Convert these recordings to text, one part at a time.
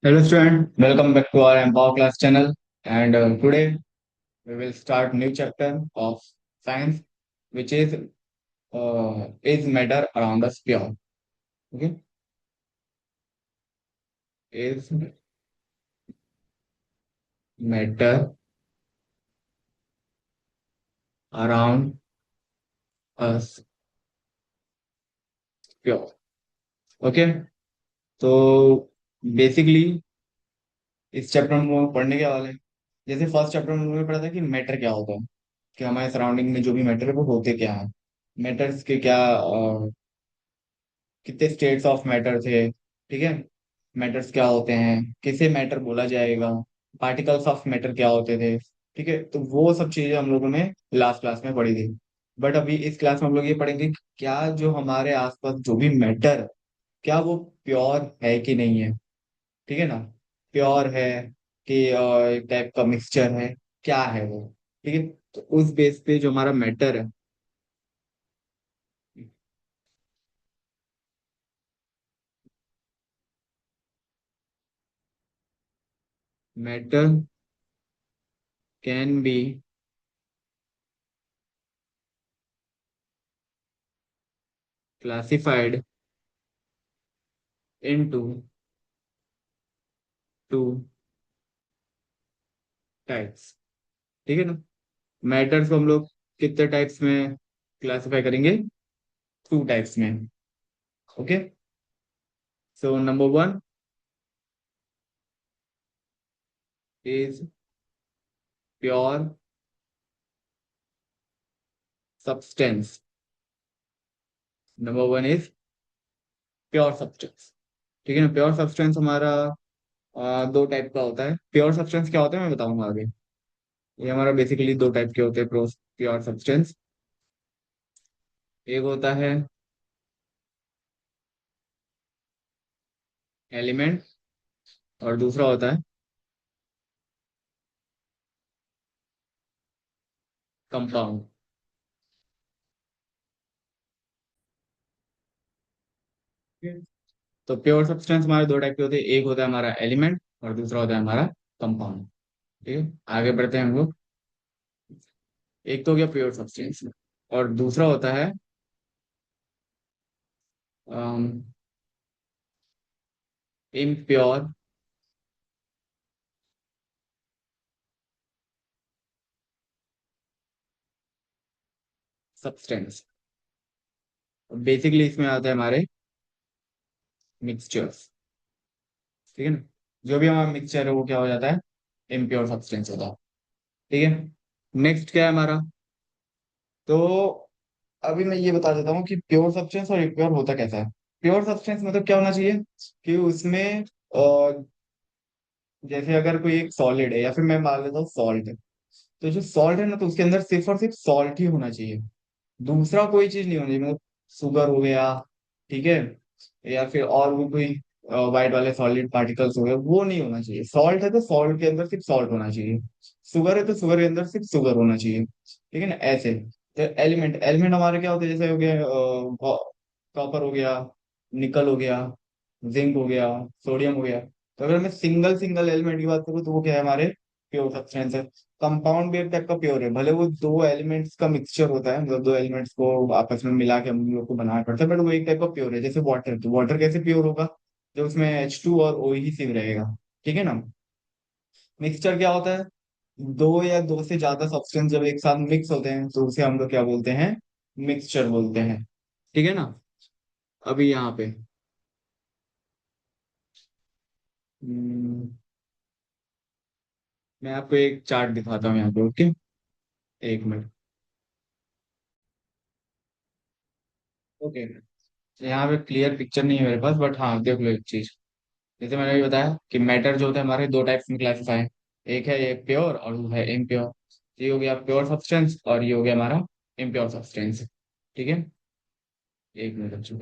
Hello student, welcome back to our Empower class channel and today we will start new chapter of science which is matter around us pure. Okay, is matter around us pure. Okay, तो basically इस chapter में हम पढ़ने के वाले हैं। जैसे first chapter में हमने पढ़ा था कि मैटर क्या होता है, कि हमारे सराउंडिंग में जो भी मैटर है वो होते क्या है, मैटर्स के क्या कितने स्टेट्स ऑफ मैटर थे। ठीक है, मैटर्स क्या होते हैं, किसे मैटर बोला जाएगा, पार्टिकल्स ऑफ मैटर क्या होते थे। ठीक है, तो वो सब चीजें हम लोगों ने लास्ट क्लास में पढ़ी थी। बट अभी इस क्लास में हम लोग ये पढ़ेंगे कि क्या जो हमारे आसपास जो भी मैटर, क्या वो प्योर है कि नहीं है। ठीक है ना, प्योर है कि एक टाइप का मिक्सचर है, क्या है वो। ठीक है, तो उस बेस पे जो हमारा मैटर है, matter can be classified into two types. ठीक है ना, मैटर्स को हम लोग कितने टाइप्स में क्लासिफाई करेंगे, टू टाइप्स में। Okay, so number one is pure substance. Number one is pure substance. ठीक है ना, प्योर सब्सटेंस हमारा दो टाइप का होता है। प्योर सब्सटेंस क्या होता है मैं बताऊंगा आगे। ये हमारा बेसिकली दो टाइप के होते हैं प्योर सब्सटेंस। एक होता है एलिमेंट और दूसरा होता है कंपाउंड। तो प्योर सब्सटेंस हमारे दो टाइप के होते हैं, एक होता है हमारा एलिमेंट और दूसरा होता है हमारा कंपाउंड। ठीक है, आगे बढ़ते हैं हम लोग। एक तो हो गया प्योर सब्सटेंस और दूसरा होता है इम्प्योर सब्सटेंस। बेसिकली इसमें आता है हमारे मिक्सचर्स। ठीक है ना, जो भी हमारा मिक्सचर है वो क्या हो जाता है, इम्प्योर सब्सटेंस होता है। ठीक है, नेक्स्ट क्या है हमारा, तो अभी मैं ये बता देता हूँ कि प्योर सब्सटेंस और इम्प्योर होता कैसा है। प्योर सब्सटेंस मतलब क्या होना चाहिए कि उसमें जैसे अगर कोई एक सॉलिड है या फिर मैं मान लेता हूँ सॉल्ट है, तो जो सॉल्ट है ना तो उसके अंदर सिर्फ और सिर्फ सॉल्ट ही होना चाहिए, दूसरा कोई चीज नहीं होनी चाहिए। मतलब शुगर हो गया, ठीक है, या फिर और भी कोई वाइट वाले सॉलिड पार्टिकल्स हो गए, वो नहीं होना चाहिए। सॉल्ट है तो सॉल्ट के अंदर सिर्फ सॉल्ट होना चाहिए, शुगर है तो शुगर के अंदर सिर्फ शुगर होना चाहिए। ठीक है ना, ऐसे। तो एलिमेंट एलिमेंट हमारे क्या होते हैं, जैसे हो गया कॉपर हो गया, निकल हो गया, जिंक हो गया, सोडियम हो गया। तो अगर मैं सिंगल सिंगल एलिमेंट की बात करूँ तो वो क्या है, हमारे प्योर सब्सटेंस है। कंपाउंड भी एक टाइप का प्योर है, भले वो दो एलिमेंट्स का मिक्सचर होता है, मतलब दो एलिमेंट्स को आपस में मिला के हम लोग को बनाना पड़ता है, बट वो एक टाइप का प्योर है। जैसे वाटर, तो वाटर कैसे प्योर होगा, जब उसमें H2 और O ही सिर्फ रहेगा। ठीक है ना, मिक्सचर क्या होता है, दो या दो से ज्यादा सब्सटेंस जब एक साथ मिक्स होते हैं तो उसे हम लोग क्या बोलते हैं, मिक्सचर बोलते हैं। ठीक है ना, अभी यहाँ पे हम्म, मैं आपको एक चार्ट दिखाता हूँ यहाँ पे। ओके, एक मिनट। ओके, यहाँ पे क्लियर पिक्चर नहीं है मेरे पास, बट हाँ देख लो एक चीज। जैसे मैंने अभी बताया कि मैटर जो होता है हमारे दो टाइप्स में क्लासिफाई है, एक है ये प्योर और वो है इम्प्योर। ये हो गया प्योर सब्सटेंस और ये हो गया हमारा इम्प्योर सब्सटेंस। ठीक है, एक मिनट बच्चों।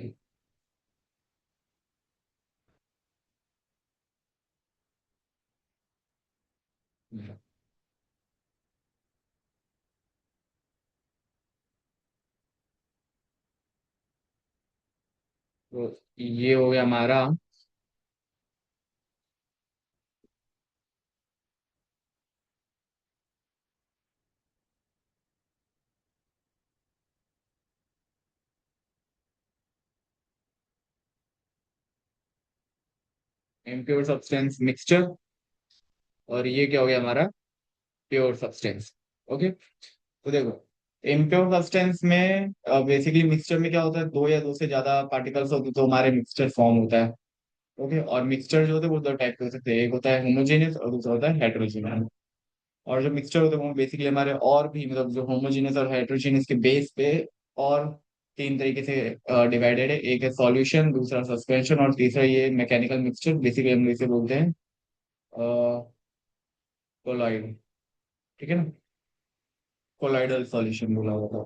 तो ये हो गया हमारा इम्प्योर सब्सटेंस मिक्सचर, और ये क्या हो गया हमारा प्योर सब्सटेंस। ओके, तो देखो इम्प्योर सब्सटेंस में बेसिकली मिक्सचर में क्या होता है, दो या दो से ज्यादा पार्टिकल्स होते हैं तो हमारे मिक्सचर फॉर्म होता है। ओके, और मिक्सचर जो होते हैं वो दो टाइप के हो सकते हैं, एक होता है होमोजेनियस और दूसरा होता है हेटेरोजेनियस। और जो मिक्सचर होते हैं वो बेसिकली हमारे और भी मतलब जो होमोजेनियस और हेटेरोजेनियस के बेस पे और तीन तरीके से डिवाइडेड है, एक है सॉल्यूशन, दूसरा सस्पेंशन, और तीसरा ये मैकेनिकल मिक्सचर, बेसिकली हम इसे बोलते हैं कोलॉइड। ठीक है ना, कोलॉइडल सॉल्यूशन बोला होता है।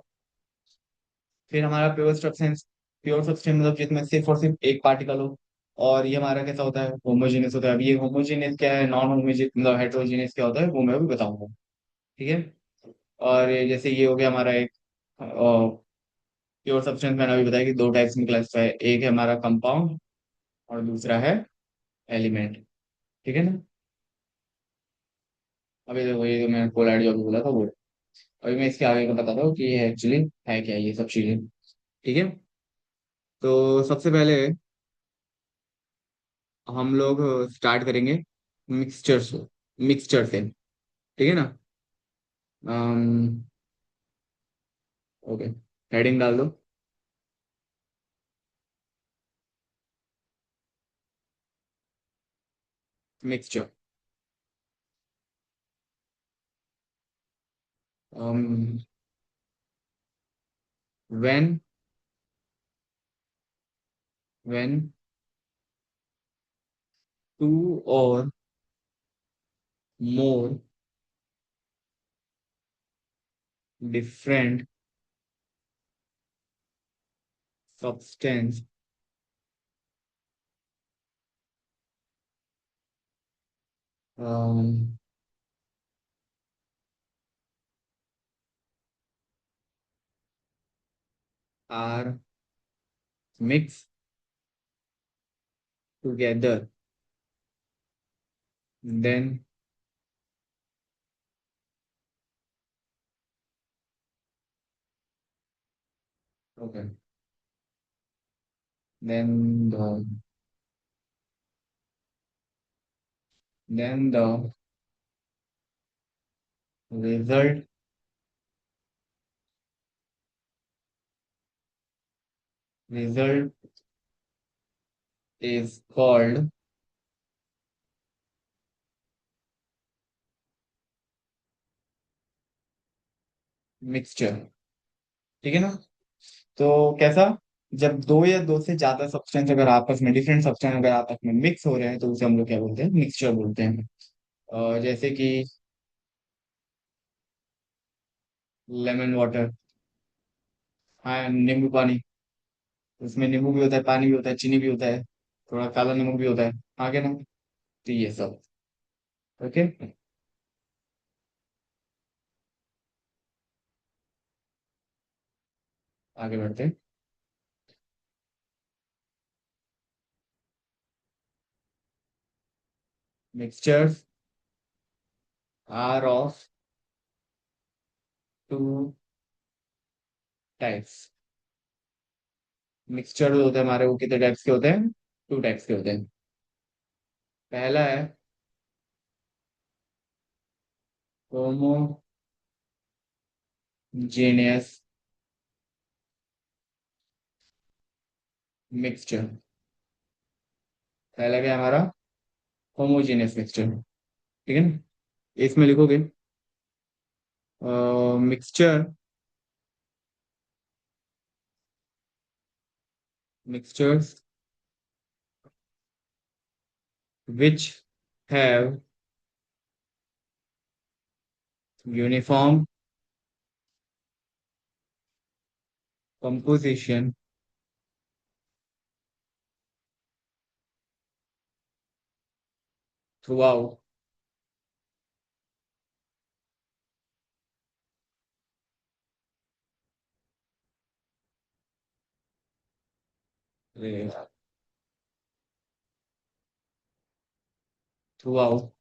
फिर हमारा प्योर सब्सटेंस, प्योर सब्सटेंस मतलब जिसमें सिर्फ और सिर्फ एक पार्टिकल हो। और ये हमारा कैसा होता है, होमोजेनियस होता है। अब ये होमोजेनियस क्या है, नॉन होमोजेनियस मतलब हेटेरोजेनियस क्या होता है, वो मैं अभी बताऊंगा। ठीक है, और ये जैसे ये हो गया हमारा एक प्योर सब्सटेंस, मैंने अभी बताया कि दो टाइप्स में क्लासिफाई है, एक है हमारा कंपाउंड और दूसरा है एलिमेंट। ठीक है ना, अभी देखो ये जो मैंने कोलाइड जो अभी बोला था वो, अभी मैं इसके आगे का बताता हूँ कि ये एक्चुअली है क्या ये सब चीजें। ठीक है, तो सबसे पहले हम लोग स्टार्ट करेंगे मिक्सचर से, मिक्सचर से। ठीक है ना, ओके, हेडिंग डाल दो मिक्सचर। व्हेन व्हेन टू और more different substance um, are mixed together, then okay, then the result result is called mixture। ठीक है ना, तो कैसा, जब दो या दो से ज्यादा सब्सटेंस अगर आपस में, डिफरेंट सब्सटेंस अगर आपस में मिक्स हो रहे हैं तो उसे हम लोग क्या बोलते हैं, मिक्सचर बोलते हैं। जैसे कि लेमन वाटर, हाँ नींबू पानी, उसमें नींबू भी होता है, पानी भी होता है, चीनी भी होता है, थोड़ा काला नमक भी होता है, आगे ना, तो ये सब। ओके, आगे बढ़ते हैं। Mixtures are of two types. Mixture जो होते हैं हमारे वो कितने टाइप्स के होते हैं, टू टाइप्स के होते हैं। पहला है होमोजेनियस मिक्सचर। पहला क्या है हमारा, होमोजेनियस मिक्सचर। ठीक है ना, इसमें लिखोगे mixture, mixtures which have uniform composition throughout uh, throughout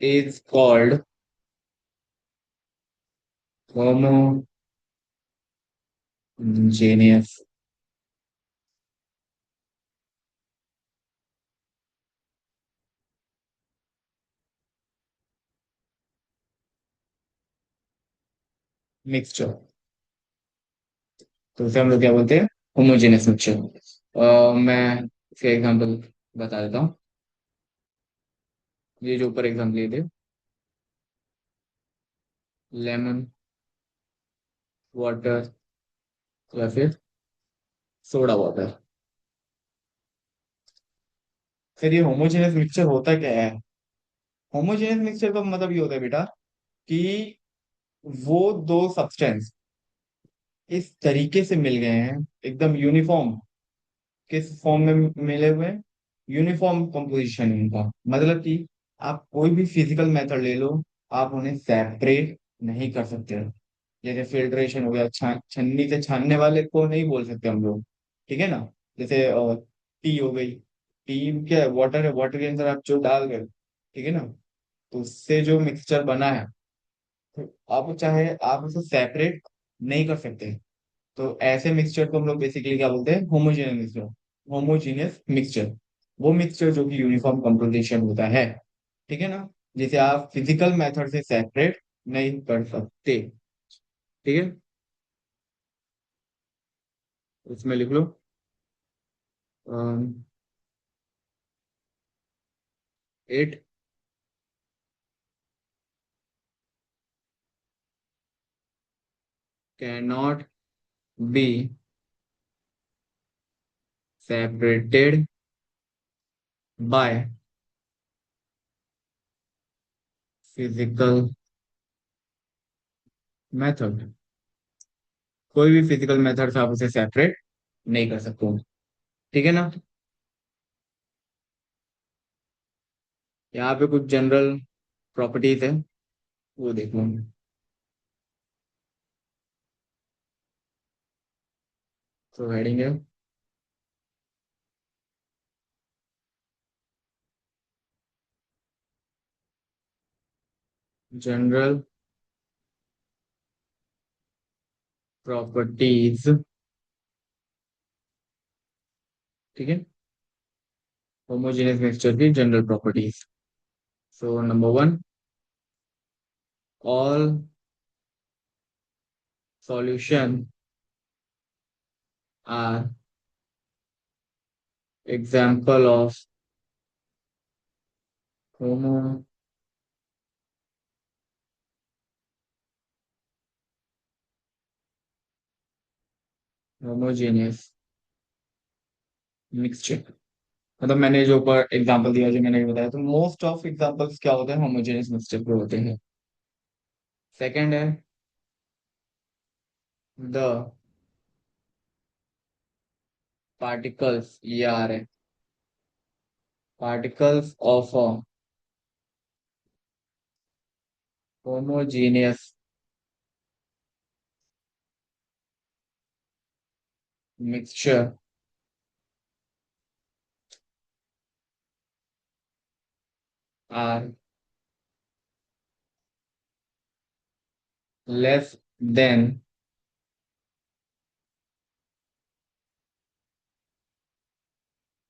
is called homogeneous mixture. तो उसे हम लोग क्या बोलते हैं? Homogeneous mixture. मैं इसका एग्जांपल बता देता हूँ। ये जो ऊपर एग्जांपल लिए थे, लेमन वाटर या फिर सोडा वाटर। फिर ये होमोजेनियस मिक्सचर होता क्या है? होमोजेनियस मिक्सचर का मतलब ये होता है बेटा कि वो दो सब्सटेंस इस तरीके से मिल गए हैं, एकदम यूनिफॉर्म। किस फॉर्म में मिले हुए हैं? यूनिफॉर्म कंपोजिशन है इनका। मतलब कि आप कोई भी फिजिकल मेथड ले लो, आप उन्हें सेपरेट नहीं कर सकते। जैसे फिल्ट्रेशन हो गया, छन्नी से छानने वाले को नहीं बोल सकते हम लोग, ठीक है ना? जैसे टी हो गई, टी क्या है? वाटर है, वाटर के अंदर आप जो डाल गए, ठीक है ना? तो उससे जो मिक्सचर बना है, तो आप चाहे आप उसे सेपरेट नहीं कर सकते। तो ऐसे मिक्सचर को हम लोग बेसिकली क्या बोलते हैं? Homogeneous mixture. होमोजीनियस मिक्सचर वो मिक्सचर जो कि यूनिफॉर्म कंपोजिशन होता है, ठीक है ना? जिसे आप फिजिकल मेथड से सेपरेट नहीं कर सकते, ठीक है? इसमें लिख लो, it can not be separated by physical method. कोई भी फिजिकल मेथड से आप उसे सेपरेट नहीं कर सकते, ठीक है ना? यहाँ पे कुछ जनरल प्रॉपर्टीज है, वो देख लो। तो हेडिंग है जनरल प्रॉपर्टीज, ठीक है? होमोजेनियस मिक्सचर की general properties. So number one, all solution are example of homogeneous mixture. मतलब मैंने जो ऊपर एग्जांपल दिया, जो मैंने बताया, तो मोस्ट ऑफ एग्जांपल्स क्या होते हैं? होमोजेनियस मिक्सचर के होते हैं। सेकंड है द पार्टिकल्स, ये आ रहे particles of a homogeneous mixture are less than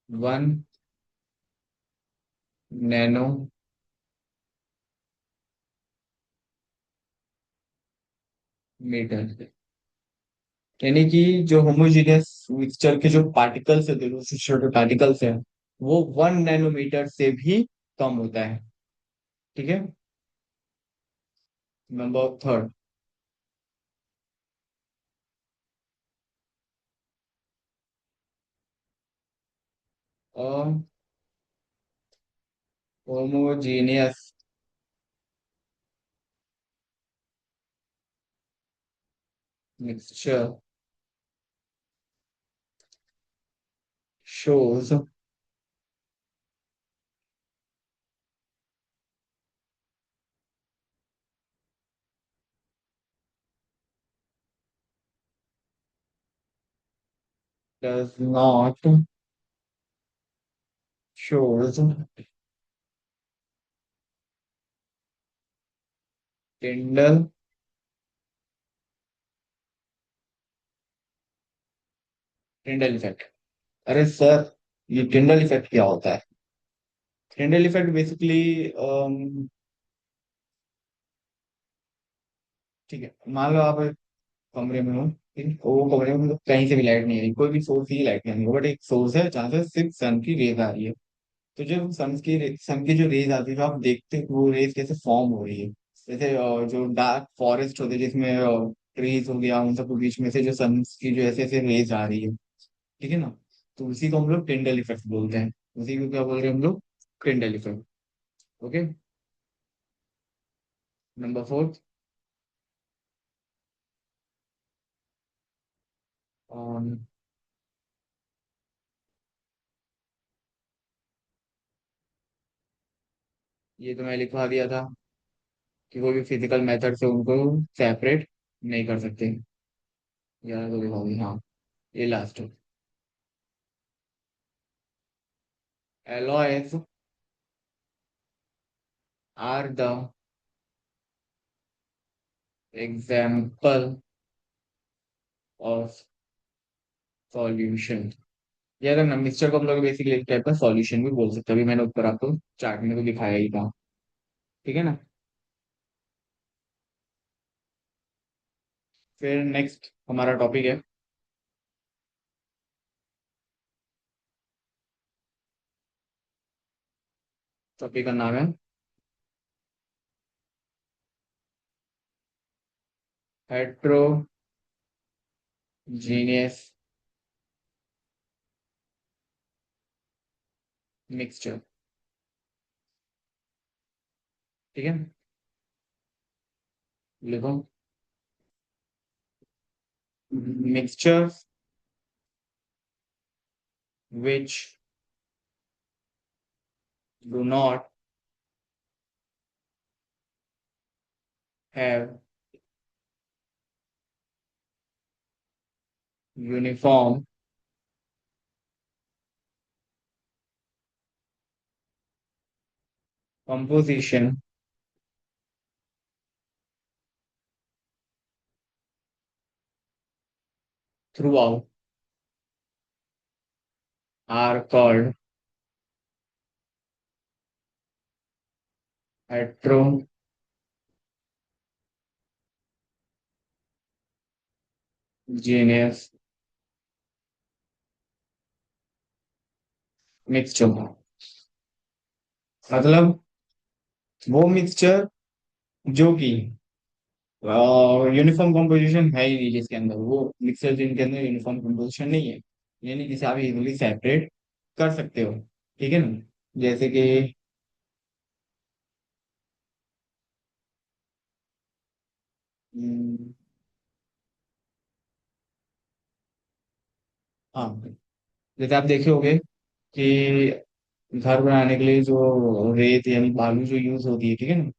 1 nanometre. यानी कि जो होमोजेनियस मिक्सचर के जो पार्टिकल्स है, जो छोटे छोटे पार्टिकल्स हैं, वो 1 नैनोमीटर से भी कम होता है, ठीक है? Number third, homogeneous mixture shows does not shows टिंडल Tyndall effect. अरे सर, ये टिंडल इफेक्ट क्या होता है? टिंडल इफेक्ट बेसिकली ठीक है, मान लो आप कमरे में हो, ठीक है? वो कमरे में मतलब कहीं से भी लाइट नहीं आ रही, कोई भी सोर्स ही लाइट नहीं आ रही, बट एक सोर्स है जहाँ से सिर्फ सन की रेज आ रही है। तो जो सन की जो रेज आती है, जो आप देखते हो वो रेज कैसे फॉर्म हो रही है। जैसे जो डार्क फॉरेस्ट होते हैं जिसमें ट्रीज हो गया, उन सबके बीच में से जो सन की जो ऐसे ऐसे रेज आ रही है, ठीक है ना। तो उसी को हम लोग टिंडल इफेक्ट बोलते हैं। उसी को क्या बोल रहे हैं हम लोग? Tyndall effect. Okay. Number fourth, ये तो मैं लिखवा दिया था कि कोई भी फिजिकल मेथड से उनको सेपरेट नहीं कर सकते। यार तो लिखवा दी, हाँ। ये लास्ट है। alloys are the example of solution। ये अगर ना मिक्सचर को हम लोग बेसिकली एक टाइप का सॉल्यूशन भी बोल सकते हैं। अभी मैंने ऊपर आपको चार्ट में तो दिखाया ही था। ठीक है ना। फिर नेक्स्ट हमारा टॉपिक है। टॉपिक का नाम है हेट्रोजीनियस मिक्सचर। ठीक है, लिखो। Mixture which do not have uniform composition throughout are called heterogeneous mixture। मतलब वो मिक्सचर जो कि यूनिफॉर्म कंपोजिशन है ही नहीं, जिसके अंदर वो मिक्सर जिनके अंदर यूनिफॉर्म कंपोजिशन नहीं है, यानी जिसे आप इजिली सेपरेट कर सकते हो। ठीक है ना। जैसे कि हम्म, हाँ, जैसे आप देखे होंगे कि घर बनाने के लिए जो रेत यानी बालू जो यूज होती है, ठीक है ना।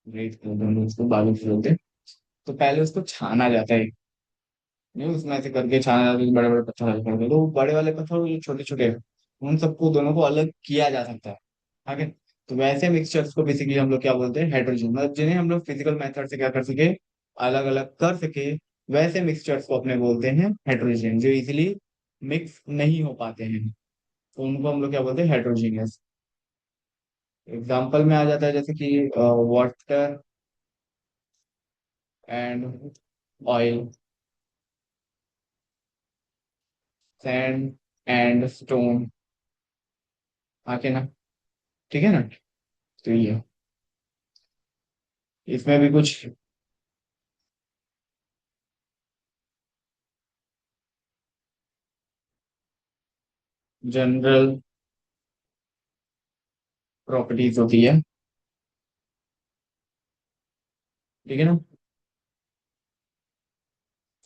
रेत को हम लोग उसको बालू से बोलते हैं। तो पहले उसको छाना जाता है, नहीं उसमें ऐसे करके छाना जाता है, बड़े बड़े पत्थर हल करके, तो वो बड़े वाले पत्थर जो छोटे छोटे हैं, उन सबको दोनों को अलग किया जा सकता है। ठीक है। तो वैसे मिक्सचर्स को बेसिकली हम लोग क्या बोलते हैं? हाइड्रोजन। मतलब जिन्हें हम लोग फिजिकल मेथड से क्या कर सके, अलग अलग कर सके, वैसे मिक्सचर्स को अपने बोलते हैं हाइड्रोजन। जो इजिली मिक्स नहीं हो पाते हैं, तो उनको हम लोग क्या बोलते हैं? हाइड्रोजीनियस। एग्जाम्पल में आ जाता है जैसे कि water and oil, sand and stone. आके ना, ठीक है ना। तो ये इसमें भी कुछ जनरल प्रॉपर्टीज होती है। ठीक है ना।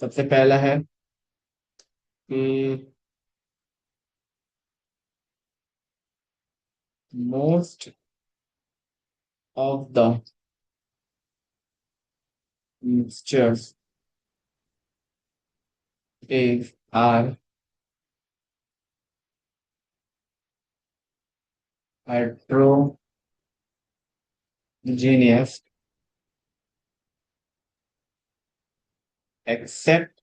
सबसे पहला है कि most of the mixtures is are heterogeneous except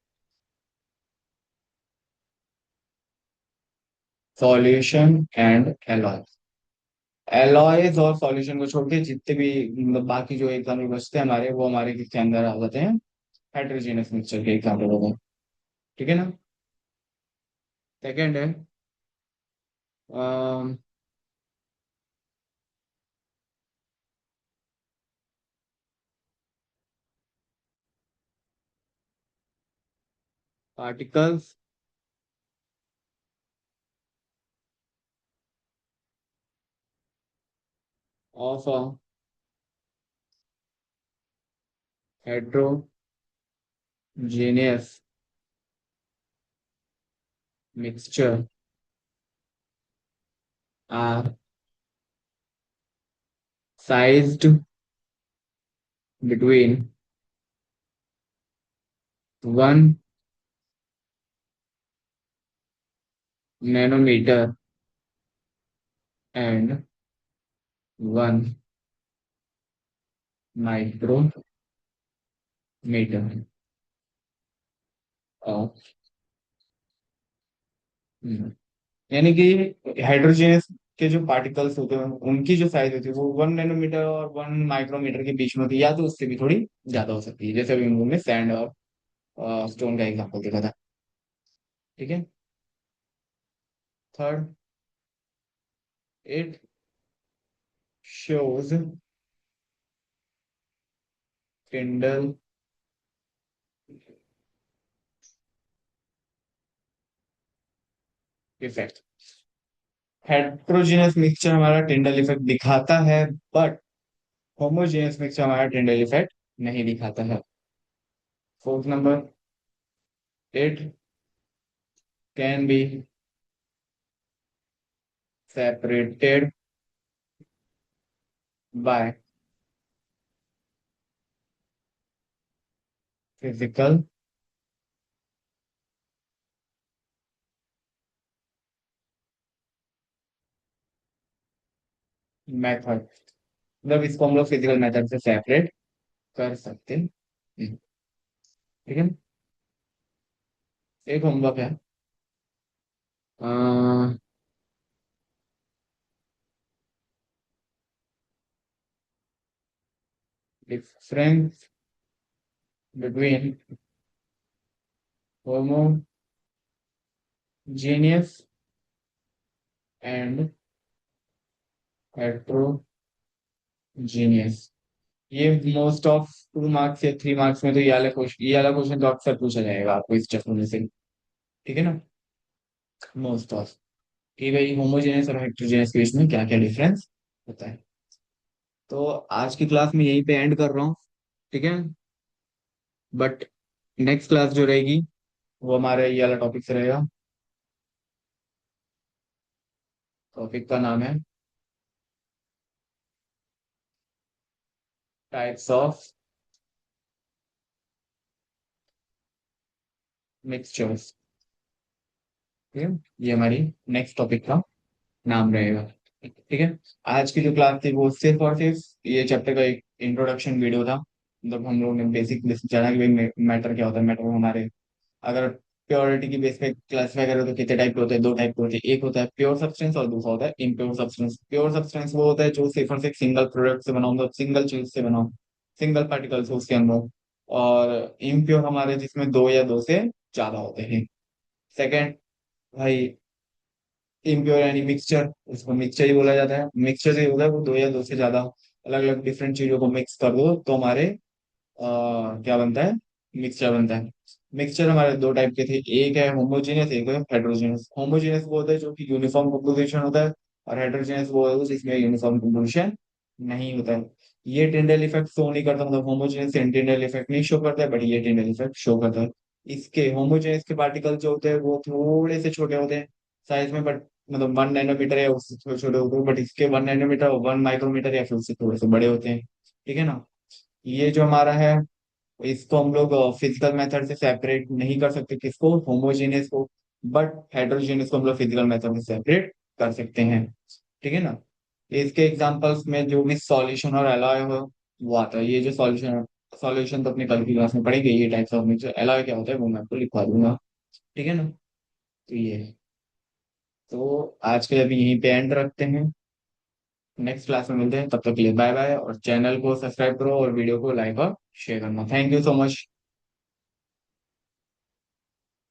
solution and alloy। Alloys और सॉल्यूशन को छोड़ के जितने भी मतलब बाकी जो एग्जाम्पल बचते हैं हमारे, वो हमारे किसके अंदर आ जाते हैं, हेटेरोजेनस मिक्सचर के एग्जाम्पल हो गए। ठीक है ना। सेकेंड है particles of a heterogeneous mixture are sized between 1 nanometre and 1 micrometre. Of यानी कि हाइड्रोजन के जो पार्टिकल्स होते हैं उनकी जो साइज होती है वो 1 नैनोमीटर और 1 माइक्रोमीटर के बीच में होती है, या तो उससे भी थोड़ी ज्यादा हो सकती है, जैसे अभी हम लोग ने सैंड और स्टोन का एग्जांपल देखा था। ठीक है। Third, it shows Tyndall effect. Heterogeneous mixture हमारा टिंडल इफेक्ट दिखाता है, बट होमोजेनस मिक्सचर हमारा टिंडल इफेक्ट नहीं दिखाता है। Fourth number, it can be separated by physical method. मतलब इसको हम लोग फिजिकल मेथड से सेपरेट कर सकते हैं। ठीक है। एक होमवर्क है, difference between homogeneous and heterogeneous. ये मोस्ट ऑफ 2 मार्क्स या 3 मार्क्स में तो ये वाला क्वेश्चन तो अक्सर पूछा जाएगा आपको इस चैप्टर में से। ठीक है ना। मोस्ट ऑफ कि भाई होमोजेनियस और हेट्रोजेनियस के बीच में क्या क्या डिफरेंस होता है। तो आज की क्लास में यहीं पे एंड कर रहा हूँ। ठीक है। बट नेक्स्ट क्लास जो रहेगी वो हमारे ये वाला टॉपिक से रहेगा। टॉपिक का नाम है टाइप्स ऑफ मिक्सचर्स। ठीक है। ये हमारी नेक्स्ट टॉपिक का नाम रहेगा। ठीक है। आज की जो क्लास थी वो सिर्फ और सिर्फ ये चैप्टर का एक इंट्रोडक्शन वीडियो था। मतलब हम लोगों ने बेसिक जाना कि भाई मैटर क्या होता है। मैटर हमारे अगर प्योरिटी की बेस पे क्लासिफाई करें तो कितने टाइप के होते हैं, 2 टाइप के होते हैं। एक होता है प्योर सब्सटेंस और दूसरा होता है इम्प्योर सब्सटेंस। प्योर सब्सटेंस वो होता है जो सिर्फ और सिर्फ सिंगल प्रोडक्ट से बना, मतलब सिंगल चीज से बना, सिंगल पार्टिकल्स उसके अंदर। और इम्प्योर हमारे जिसमें दो या दो से ज्यादा होते हैं। सेकेंड भाई, इम्प्योर यानी मिक्सचर, उसको मिक्सचर ही बोला जाता है। मिक्सचर से होता है वो दो या दो से ज्यादा अलग अलग डिफरेंट चीजों को मिक्स कर दो तो हमारे क्या बनता है, मिक्सचर बनता है। मिक्सचर हमारे 2 टाइप के थे, एक है होमोजेनियस, एक है हेट्रोजेनियस। होमोजेनियस वो होता है जो कि यूनिफॉर्म कंपोजिशन होता है, और हेट्रोजेनियस वो है जिसमें यूनिफॉर्म कंपोजिशन नहीं होता है। ये टिंडल इफेक्ट शो नहीं करता, मतलब होमोजेनियस टिंडल इफेक्ट नहीं शो करता है, बट ये टिंडल इफेक्ट शो करता है। इसके होमोजेनियस के पार्टिकल जो होते हैं वो थोड़े से छोटे होते हैं साइज में, बट मतलब 1 नैनोमीटर या उससे थोड़े छोटे होते हैं। बट इसके 1 नैनोमीटर और 1 माइक्रोमीटर या फिर उससे थोड़े से बड़े होते हैं। ठीक है ना। ये जो हमारा है इसको हम लोग फिजिकल मेथड से सेपरेट नहीं कर सकते, किसको, होमोजेनियस को। बट हेट्रोजेनियस को हम लोग फिजिकल मेथड में सेपरेट कर सकते हैं। ठीक है ना। इसके एग्जांपल्स में जो भी सॉल्यूशन और एलॉय हो वो आता है। ये जो सॉल्यूशन, सॉल्यूशन तो अपने कल की क्लास में पढ़ेंगे, ये टाइप्स ऑफ मिक्सचर। एलॉय क्या होता है वो मैं आपको लिखवा दूंगा। ठीक है ना। तो ये है। तो आज के लिए अभी यहीं पे एंड रखते हैं। नेक्स्ट क्लास में मिलते हैं, तब तक के लिए बाय बाय, और चैनल को सब्सक्राइब करो और वीडियो को लाइक और शेयर करना। Thank you so much.